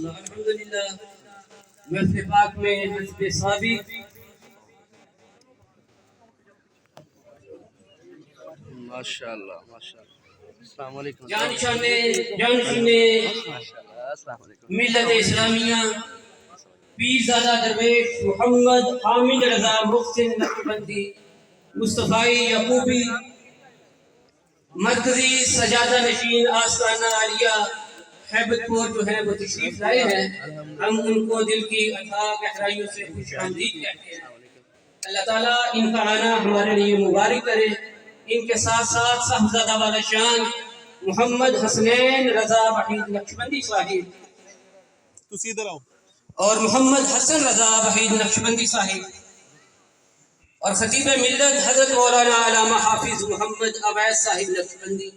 الحمدللہ محفل پاک میں حسب ثابت ماشاءاللہ ماشاءاللہ. السلام علیکم. جانشین ملت اسلامیہ پیرزادہ درویش محمد حامد رضا محسن نقشبندی مصطفی یعقوبی مرکزی سجادہ نشین آستانہ عالیہ حیبت پور جو ہے وہ تشریف لائے ہیں. ہم ان کو دل کی اتھا گہرائیوں سے خوش آمدید کہتے ہیں. اللہ تعالیٰ ان کا آنا ہمارے لیے مبارک کرے. ان کے ساتھ ساتھ صاحبزادہ والا شان محمد حسنین رضا وحید نقشبندی صاحب اور محمد حسن رضا وحید نقشبندی صاحب اور خطیب ملت حضرت مولانا علامہ حافظ محمد عویس صاحب نقشبندی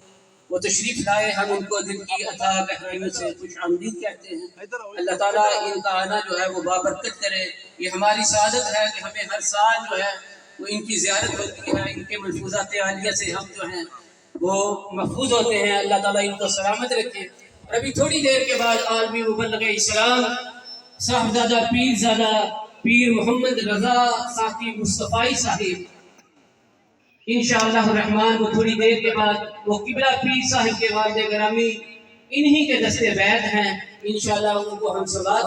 وہ تشریف لائے. ہم ان کو دل کی عطا گہرائیوں سے خوش آمدید کہتے ہیں. اللہ تعالیٰ ان کا آنا جو ہے وہ بابرکت کرے. یہ ہماری سعادت ہے کہ ہمیں ہر سال جو ہے وہ ان کی زیارت ہوتی ہے. ان کے ملفوظات عالیہ سے ہم جو ہیں وہ محفوظ ہوتے ہیں. اللہ تعالیٰ ان کو سلامت رکھے. اور ابھی تھوڑی دیر کے بعد عالمی مبلغ اسلام صاحبزادہ پیرزادہ پیر محمد رضا صافی مصطفی صاحب انشاءاللہ الرحمن وہ تھوڑی دیر کے بعد وہ قبلہ پیر صاحب کے والد گرامی انہی کے دستے بیعت ہیں. انشاءاللہ ان کو ہم سلام